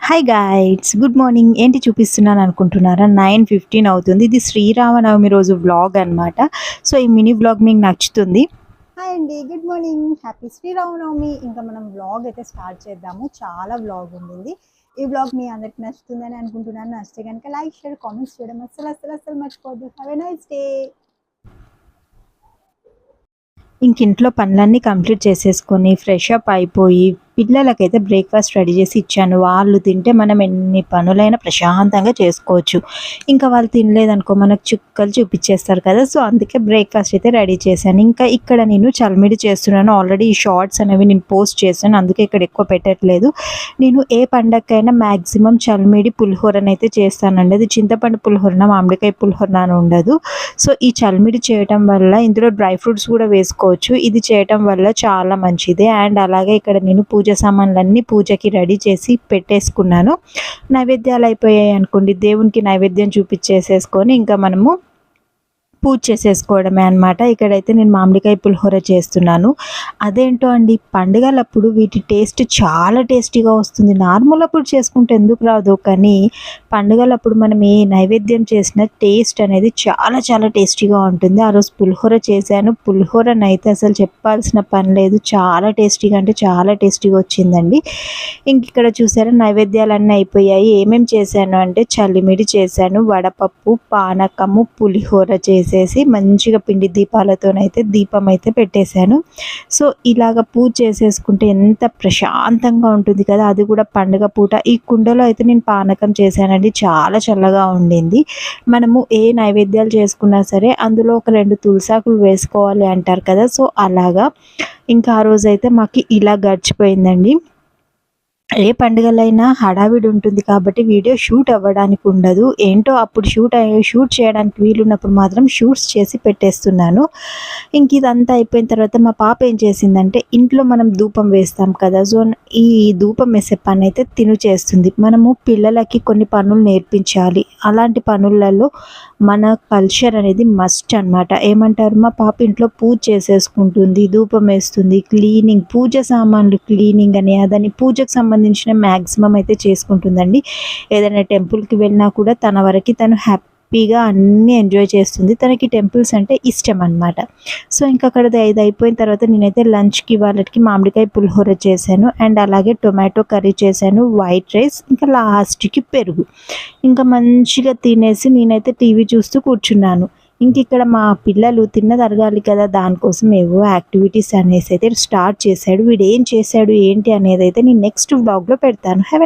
Hi guides, good morning. ఏంటి చూపిస్తున్నాను అనుకుంటున్నారా? 9:15 అవుతుంది. ఇది శ్రీరామనవమి రోజు వ్లాగ్ అనమాట. సో ఈ మినీ వ్లాగ్ మీకు నచ్చుతుంది. హాయ్ అండి, గుడ్ మార్నింగ్, హ్యాపీ శ్రీరామనవమి. ఇంకా మనం వ్లాగ్ అయితే స్టార్ట్ చేద్దాము. చాలా వ్లాగ్ ఉంది. ఈ వ్లాగ్ మీ అందరికి నచ్చుతుందని అనుకుంటున్నాను. నచ్చితే కనుక లైక్, షేర్, కామెంట్స్ చేయడం అస్సలు మర్చిపోద్దు. Have a nice day. ఇంట్లో పనులన్నీ కంప్లీట్ చేసేసుకొని ఫ్రెష్ అప్ అయిపోయి పిల్లలకైతే బ్రేక్ఫాస్ట్ రెడీ చేసి ఇచ్చాను. వాళ్ళు తింటే మనం ఎన్ని పనులైనా ప్రశాంతంగా చేసుకోవచ్చు. ఇంకా వాళ్ళు తినలేదనుకో మనకు చుక్కలు చూపించేస్తారు కదా. సో అందుకే బ్రేక్ఫాస్ట్ అయితే రెడీ చేశాను. ఇంకా ఇక్కడ నేను చల్మిడి చేస్తున్నాను. ఆల్రెడీ ఈ షార్ట్స్ అనేవి నేను పోస్ట్ చేశాను, అందుకే ఇక్కడ ఎక్కువ పెట్టట్లేదు. నేను ఏ పండగకైనా మ్యాక్సిమం చల్మిడి పులిహోరని అయితే చేస్తానండి. అది చింతపండు పులిహోరన, మామిడికాయ పులిహోరన అని ఉండదు. సో ఈ చల్మిడి చేయటం వల్ల ఇందులో డ్రై ఫ్రూట్స్ కూడా వేసుకోవచ్చు. ఇది చేయటం వల్ల చాలా మంచిది. అండ్ అలాగే ఇక్కడ నేను పూజ సామాన్లన్నీ పూజకి రెడీ చేసి పెట్టేసుకున్నాను. నైవేద్యాలు అయిపోయాయి అనుకోండి, దేవునికి నైవేద్యం చూపించేసేసుకొని ఇంకా మనము పూజ చేసేసుకోవడమే అనమాట. ఇక్కడైతే నేను మామిడికాయ పులిహోర చేస్తున్నాను. అదేంటో అండి, పండుగలప్పుడు వీటి టేస్ట్ చాలా టేస్టీగా వస్తుంది. నార్మల్ అప్పుడు చేసుకుంటే ఎందుకు రాదు, కానీ పండుగలప్పుడు మనం ఏ నైవేద్యం చేసిన టేస్ట్ అనేది చాలా టేస్టీగా ఉంటుంది. ఆ రోజు పులిహోర చేశాను. పులిహోరనైతే అసలు చెప్పాల్సిన పని లేదు, చాలా టేస్టీగా అంటే చాలా టేస్టీగా వచ్చిందండి. ఇంక ఇక్కడ చూసారా, నైవేద్యాలన్నీ అయిపోయాయి. ఏమేమి చేశాను అంటే చల్లిమిడి చేశాను, వడపప్పు, పానకము, పులిహోర చేశాను. మంచిగా పిండి దీపాలతోనైతే దీపం అయితే పెట్టేశాను. సో ఇలాగ పూజ చేసేసుకుంటే ఎంత ప్రశాంతంగా ఉంటుంది కదా, అది కూడా పండుగ పూట. ఈ కుండలో అయితే నేను పానకం చేశానండి, చాలా చల్లగా ఉండింది. మనము ఏ నైవేద్యాలు చేసుకున్నా సరే అందులో ఒక 2 తులసాకులు వేసుకోవాలి అంటారు కదా. సో అలాగా ఇంకా ఆ రోజైతే మాకు ఇలా గడిచిపోయిందండి. ఏ పండుగలైనా హడావిడి ఉంటుంది కాబట్టి వీడియో షూట్ అవ్వడానికి ఉండదు. ఏంటో అప్పుడు షూట్ చేయడానికి వీలున్నప్పుడు మాత్రం షూట్స్ చేసి పెట్టేస్తున్నాను. ఇంక ఇదంతా అయిపోయిన తర్వాత మా పాప ఏం చేసిందంటే, ఇంట్లో మనం ధూపం వేస్తాం కదా, సో ఈ ధూపం వేసే పని అయితే తిను చేస్తుంది. మనము పిల్లలకి కొన్ని పనులు నేర్పించాలి. అలాంటి పనులలో మన కల్చర్ అనేది మస్ట్ అనమాట. ఏమంటారు, మా పాప ఇంట్లో పూజ చేసేసుకుంటుంది, ధూపం వేస్తుంది, క్లీనింగ్, పూజ సామాన్లు క్లీనింగ్ అని అదని పూజకు సంబంధించిన మ్యాక్సిమం అయితే చేసుకుంటుందండి. ఏదైనా టెంపుల్కి వెళ్ళినా కూడా తన వరకు తను హ్యాపీగా అన్నీ ఎంజాయ్ చేస్తుంది. తనకి టెంపుల్స్ అంటే ఇష్టం అనమాట. సో ఇంకా అక్కడ 5 అయిపోయిన తర్వాత నేనైతే లంచ్కి వాళ్ళకి మామిడికాయ పులిహోర చేశాను. అండ్ అలాగే టొమాటో కర్రీ చేశాను, వైట్ రైస్, ఇంకా లాస్ట్కి పెరుగు. ఇంకా మంచిగా తినేసి నేనైతే టీవీ చూస్తూ కూర్చున్నాను. ఇంక ఇక్కడ మా పిల్లలు తిన్నది అరగాలి కదా, దానికోసం ఏవో యాక్టివిటీస్ అనేసి అయితే స్టార్ట్ చేశాడు. వీడు ఏం చేశాడు ఏంటి అనేది అయితే నేను నెక్స్ట్ వ్లాగ్లో పెడతాను.